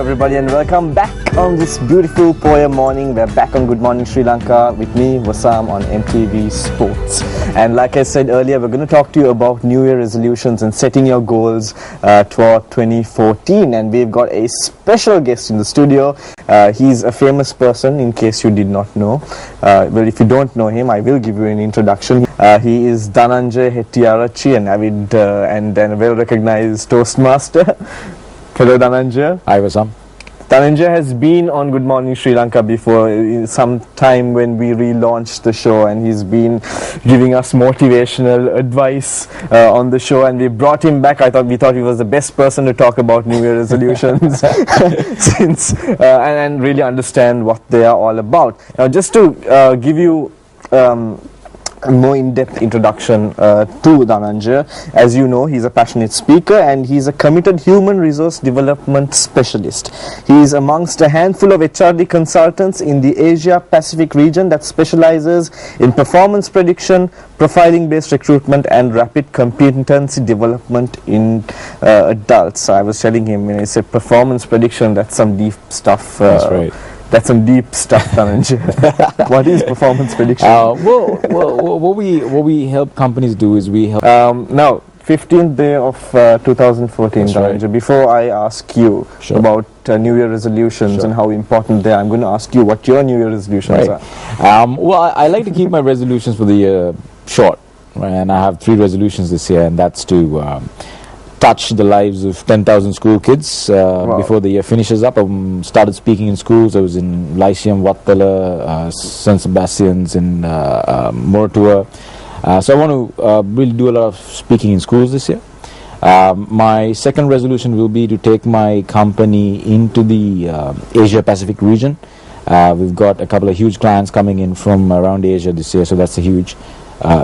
everybody, and welcome back on this beautiful Poya morning. We're back on Good Morning Sri Lanka with me, Wasaam, on MTV Sports. And like I said earlier, we're going to talk to you about New Year resolutions and setting your goals toward 2014. And we've got a special guest in the studio. He's a famous person, in case you did not know. Well, if you don't know him, I will give you an introduction. He is Dananjaya Hettiarachchi, an avid and well-recognized Toastmaster. Hello, Dananjaya. Hi, Wasaam. Dananjaya has been on Good Morning Sri Lanka before, some time when we relaunched the show, and he's been giving us motivational advice on the show, and we brought him back. We thought he was the best person to talk about New Year resolutions and really understand what they are all about. Now, just to give you a more in-depth introduction to Dananjaya. As you know, he's a passionate speaker and he's a committed human resource development specialist. He is amongst a handful of HRD consultants in the Asia-Pacific region that specializes in performance prediction, profiling-based recruitment and rapid competency development in adults. So I was telling him, when I said performance prediction, that's some deep stuff. That's right. That's some deep stuff, Dananjaya. What is performance prediction? What we help companies do is we help. Now, 15th day of 2014, Dananjaya. Right. Before I ask you about New Year resolutions and how important they are, I'm going to ask you what your New Year resolutions are. Well, I like to keep my resolutions for the year short, right? And I have 3 resolutions this year, and that's to touch the lives of 10,000 school kids before the year finishes up. I started speaking in schools. I was in Lyceum, Wattala, St. Sebastian's, in Moratua. So I want to really do a lot of speaking in schools this year. My second resolution will be to take my company into the Asia-Pacific region. We've got a couple of huge clients coming in from around Asia this year, so that's a huge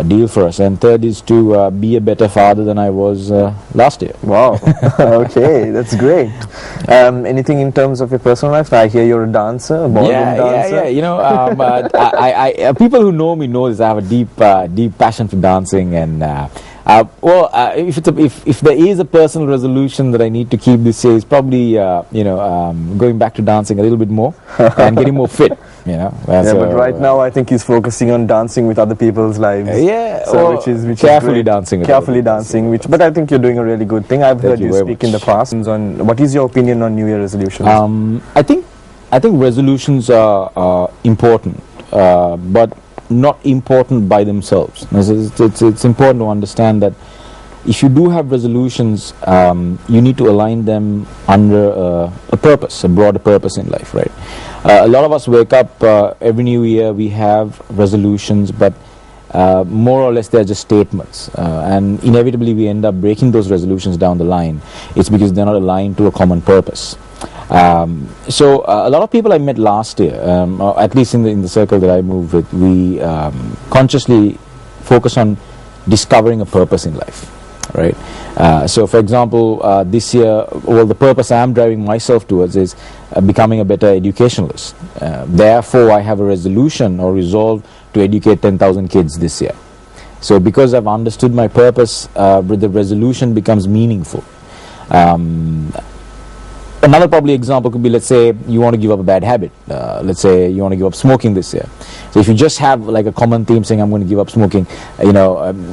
deal for us. And third is to be a better father than I was last year. Wow. Okay, that's great. Anything in terms of your personal life? I hear you're a dancer, a ballroom dancer. Yeah. You know, I people who know me know this. I have a deep passion for dancing, and if there is a personal resolution that I need to keep this year, is probably going back to dancing a little bit more and getting more fit. But right now I think he's focusing on dancing with other people's lives. Which carefully is dancing. Carefully dancing, but I think you're doing a really good thing. I've heard you speak in the past. On what is your opinion on New Year resolutions? I think resolutions are important, but not important by themselves. It's important to understand that if you do have resolutions, you need to align them under a purpose, a broader purpose in life, right? A lot of us wake up every new year, we have resolutions, but more or less they're just statements, and inevitably we end up breaking those resolutions down the line. It's because they're not aligned to a common purpose. So a lot of people I met last year, or at least in the circle that I move with, we consciously focus on discovering a purpose in life, right? So for example, this year, well, the purpose I'm driving myself towards is becoming a better educationalist. Therefore, I have a resolution or resolve to educate 10,000 kids this year. So because I've understood my purpose, the resolution becomes meaningful. Another probably example could be, let's say you want to give up a bad habit. Let's say you want to give up smoking this year. So if you just have like a common theme saying I'm going to give up smoking,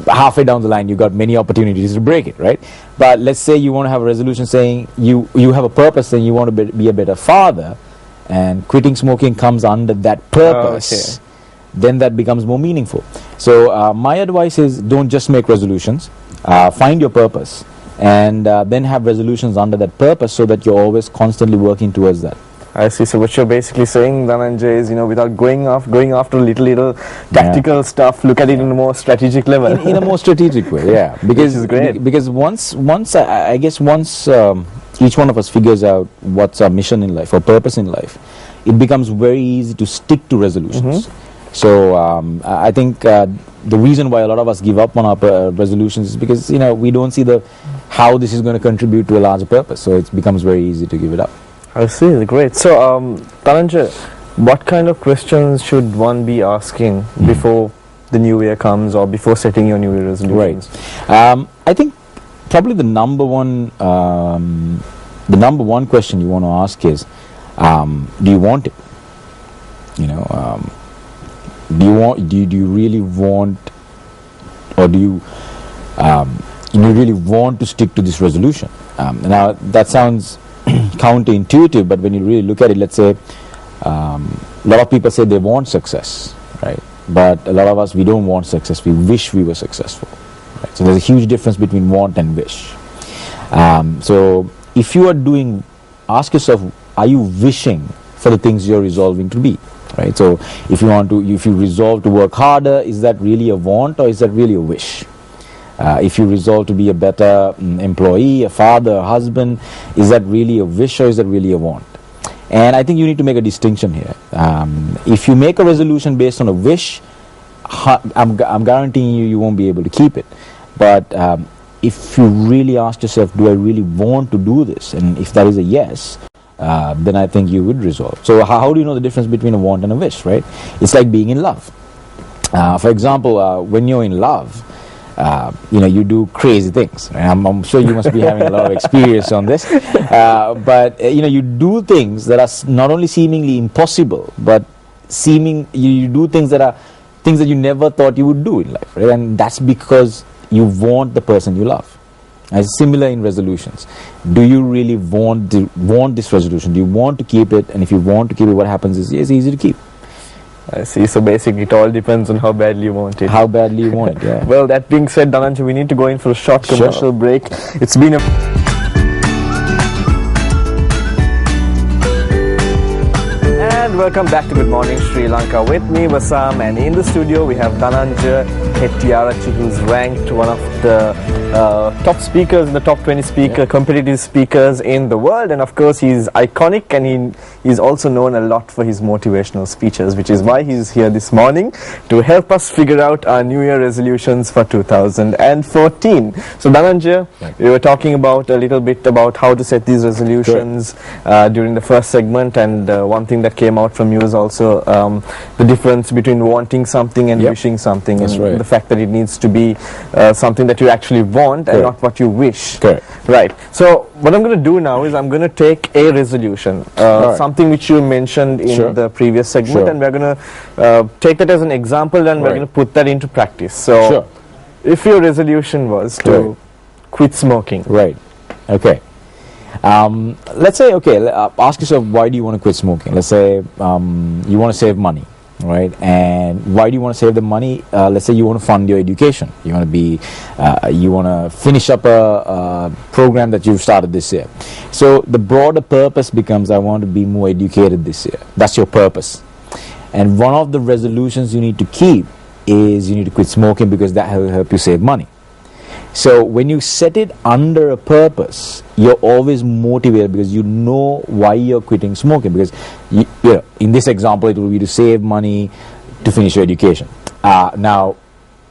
halfway down the line you got many opportunities to break it, right? But let's say you want to have a resolution saying you have a purpose and you want to be a better father, and quitting smoking comes under that purpose. Then that becomes more meaningful. So my advice is, don't just make resolutions, find your purpose, and then have resolutions under that purpose so that you're always constantly working towards that. I see. So what you're basically saying, Dananjaya, is, without going after little tactical stuff, look at it in a more strategic level. In a more strategic way, yeah. Because Which is great. Because once each one of us figures out what's our mission in life or purpose in life, it becomes very easy to stick to resolutions. So I think the reason why a lot of us give up on our resolutions is because we don't see how this is going to contribute to a larger purpose. So it becomes very easy to give it up. I see. Great. So Dananjaya, what kind of questions should one be asking before the new year comes or before setting your New Year resolutions? Right. I think probably the number one the number one question you want to ask is, do you want it? You know, do you really want, or do you really want to stick to this resolution? Now that sounds counterintuitive, but when you really look at it, let's say a lot of people say they want success, right? But a lot of us, we don't want success, we wish we were successful, right? So there's a huge difference between want and wish. So if you are doing, ask yourself, are you wishing for the things you're resolving to be, right? So if you resolve to work harder, is that really a want or is that really a wish? If you resolve to be a better employee, a father, a husband, is that really a wish or is that really a want? And I think you need to make a distinction here. If you make a resolution based on a wish, I'm guaranteeing you won't be able to keep it. But if you really ask yourself, do I really want to do this? And if that is a yes, then I think you would resolve. So how do you know the difference between a want and a wish, right? It's like being in love. For example, when you're in love, you do crazy things. Right? I'm sure you must be having a lot of experience on this. But you do things that are not only seemingly impossible, but you do things that are things that you never thought you would do in life, right? And that's because you want the person you love. It's similar in resolutions. Do you really want this resolution? Do you want to keep it? And if you want to keep it, what happens is it's easy to keep. I see. So basically it all depends on how badly you want it. How badly you want it, yeah. Well, that being said, Dananjaya, we need to go in for a short commercial break. It's been a... And welcome back to Good Morning Sri Lanka. With me, Wasaam, and in the studio we have Dananjaya Hettiarachchi, who's ranked one of the top speakers in the top 20 competitive speakers in the world, and of course he's iconic, and he's also known a lot for his motivational speeches, which is why he's here this morning to help us figure out our New Year resolutions for 2014. So Dananjaya, we were talking about a little bit about how to set these resolutions during the first segment, and one thing that came out from you is also the difference between wanting something and wishing something. That's and right. The fact that it needs to be something that you actually want and not what you wish. Correct. Right. So what I'm going to do now is I'm going to take a resolution, something which you mentioned in the previous segment, and we're going to take that as an example, and we're going to put that into practice. So if your resolution was to quit smoking. Right. Okay. Let's say, ask yourself, why do you want to quit smoking? Let's say you want to save money, right? And why do you want to save the money? Let's say you want to fund your education. You want to finish up a program that you've started this year. So the broader purpose becomes, I want to be more educated this year. That's your purpose. And one of the resolutions you need to keep is you need to quit smoking, because that will help you save money. So when you set it under a purpose, you're always motivated because you know why you're quitting smoking. Because in this example, it will be to save money to finish your education. Now,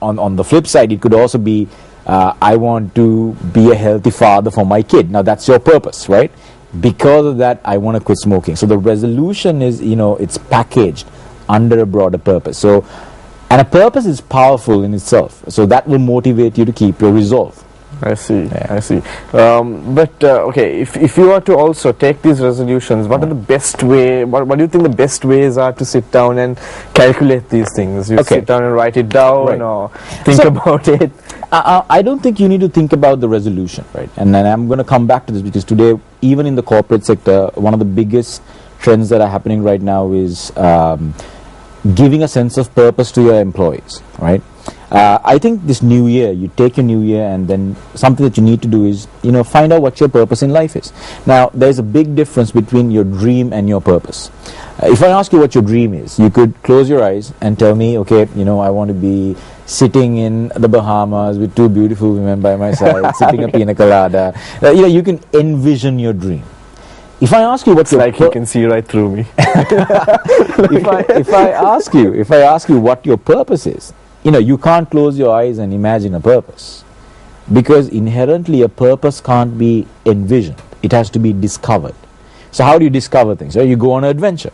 on the flip side, it could also be I want to be a healthy father for my kid. Now that's your purpose, right? Because of that, I want to quit smoking. So the resolution is, it's packaged under a broader purpose. So. And a purpose is powerful in itself, so that will motivate you to keep your resolve. I see, I see. Okay, if you are to also take these resolutions, what are the best way? What do you think the best ways are to sit down and calculate these things? You sit down and write it down, or think about it. I don't think you need to think about the resolution, right? And then I'm going to come back to this, because today, even in the corporate sector, one of the biggest trends that are happening right now is giving a sense of purpose to your employees, right? I think this new year, you take your new year, and then something that you need to do is, find out what your purpose in life is. Now, there's a big difference between your dream and your purpose. If I ask you what your dream is, you could close your eyes and tell me, okay, I want to be sitting in the Bahamas with two beautiful women by my side, sipping a pina colada. You can envision your dream. If I ask you what's you can see right through me. if I ask you what your purpose is, you can't close your eyes and imagine a purpose, because inherently a purpose can't be envisioned. It has to be discovered. So how do you discover things? You go on an adventure.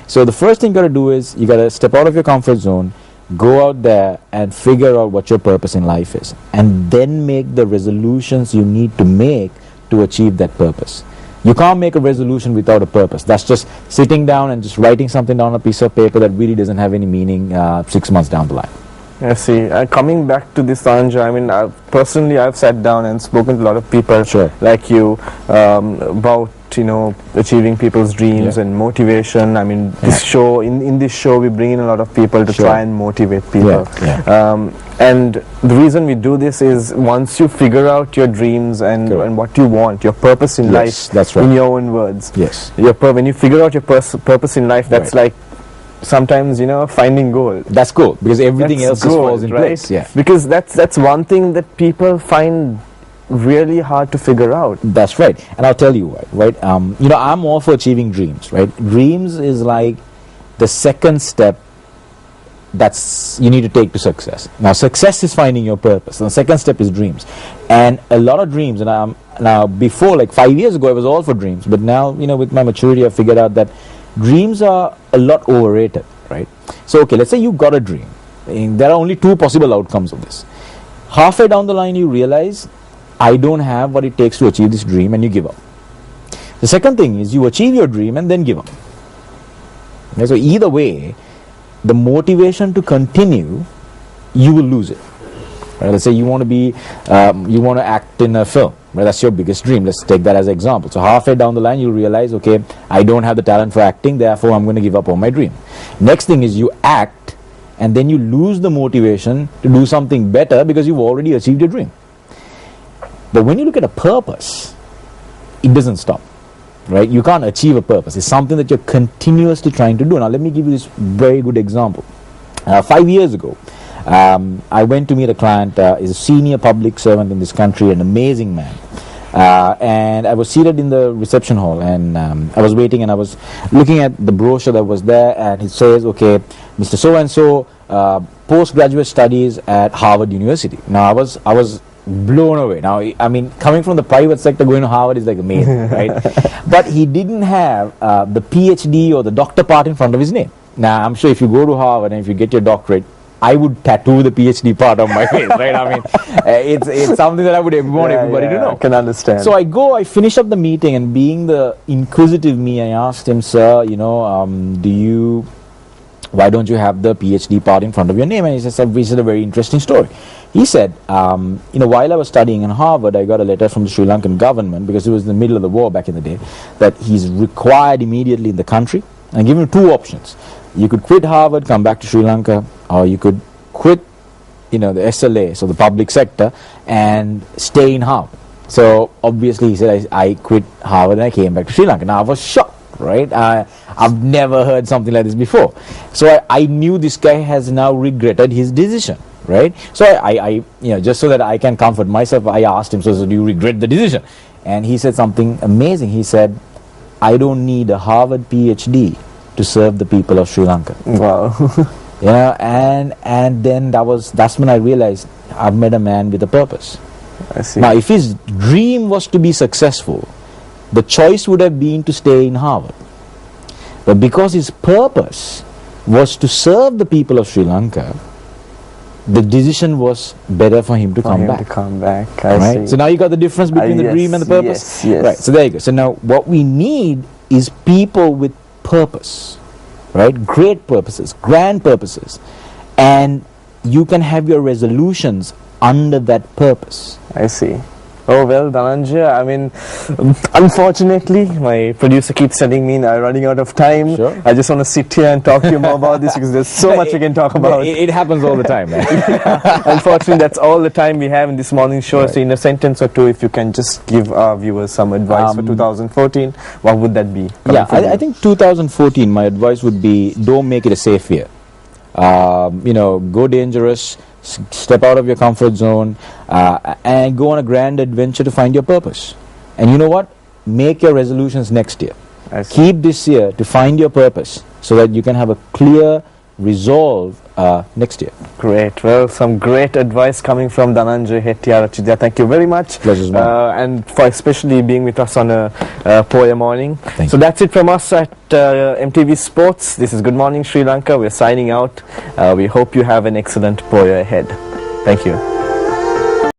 So the first thing you got to do is you got to step out of your comfort zone, go out there and figure out what your purpose in life is, and then make the resolutions you need to make to achieve that purpose. You can't make a resolution without a purpose. That's just sitting down and just writing something down on a piece of paper that really doesn't have any meaning 6 months down the line. I see. Coming back to this, Dananjaya, I mean, personally, I've sat down and spoken to a lot of people like you about, you know, achieving people's dreams and motivation. I mean, this show, in this show, we bring in a lot of people to try and motivate people. And the reason we do this is once you figure out your dreams and what you want, your purpose in life, that's right. in your own words. Yes. When you figure out your purpose in life, that's like sometimes, you know, finding gold. That's gold, because everything else just falls in place. Yeah. Because that's one thing that people find really hard to figure out. That's right. And I'll tell you why, right? You know, I'm all for achieving dreams, right? Dreams is like the second step that's you need to take to success. Now, success is finding your purpose, and the second step is dreams. And a lot of dreams, and now before, like 5 years ago, I was all for dreams, but now, you know, with my maturity, I figured out that dreams are a lot overrated, right? So, okay, let's say you got a dream. And there are only two possible outcomes of this. Halfway down the line, you realize, I don't have what it takes to achieve this dream, and you give up. The second thing is you achieve your dream and then give up. Okay, so either way, the motivation to continue, you will lose it. Right? Let's say you want to be, you want to act in a film. Right? That's your biggest dream. Let's take that as an example. So halfway down the line, you realize, okay, I don't have the talent for acting, therefore I'm going to give up on my dream. Next thing is you act, and then you lose the motivation to do something better because you've already achieved your dream. But when you look at a purpose, it doesn't stop. Right? You can't achieve a purpose. It's something that you're continuously trying to do. Now, let me give you this very good example. 5 years ago, I went to meet a client. He's a senior public servant in this country, an amazing man. And I was seated in the reception hall, and I was waiting, and I was looking at the brochure that was there, and it says, okay, Mr. So-and-so, postgraduate studies at Harvard University. Now, I was blown away. Now, I mean, coming from the private sector, going to Harvard is like amazing, right? But he didn't have the PhD or the doctor part in front of his name. Now, I'm sure if you go to Harvard and if you get your doctorate, I would tattoo the PhD part on my face, right? I mean, it's something that I would want everybody to know. I can understand. So I finish up the meeting, and being the inquisitive me, I asked him, sir, you know, why don't you have the PhD part in front of your name? And he said, this is a very interesting story. He said, you know, while I was studying in Harvard, I got a letter from the Sri Lankan government, because it was in the middle of the war back in the day, that he's required immediately in the country, and give him two options. You could quit Harvard, come back to Sri Lanka, or you could quit, you know, the SLA, so the public sector, and stay in Harvard. So obviously he said, I quit Harvard and I came back to Sri Lanka. Now I was shocked. Right? I've never heard something like this before. So I knew this guy has now regretted his decision, right? So I you know, just so that I can comfort myself, I asked him, so do you regret the decision? And he said something amazing. He said, I don't need a Harvard PhD to serve the people of Sri Lanka. Wow. Yeah, and then that's when I realized I've met a man with a purpose. I see. Now, if his dream was to be successful, the choice would have been to stay in Harvard. But because his purpose was to serve the people of Sri Lanka, the decision was better for him to come back. I see. So now you got the difference between the dream and the purpose? Yes. Right, so there you go. So now what we need is people with purpose, right? Great purposes, grand purposes. And you can have your resolutions under that purpose. I see. Oh well, Dananjaya, I mean, unfortunately, my producer keeps telling me I'm running out of time. Sure. I just want to sit here and talk to you more about this, because there's so much we can talk about. It happens all the time, man. Unfortunately, that's all the time we have in this morning show. Right. So in a sentence or two, if you can just give our viewers some advice for 2014, what would that be? Yeah, I think 2014, my advice would be, don't make it a safe year. You know, go dangerous, step out of your comfort zone, and go on a grand adventure to find your purpose. And you know what? Make your resolutions next year. Keep this year to find your purpose, so that you can have a clear resolve next year. Great. Well, some great advice coming from Dananjaya Hettiarachchi. Thank you very much. Pleasure's mine. And for especially being with us on a Poya morning. Thank so you. That's it from us at MTV Sports. This is Good Morning Sri Lanka. We're signing out. We hope you have an excellent Poya ahead. Thank you.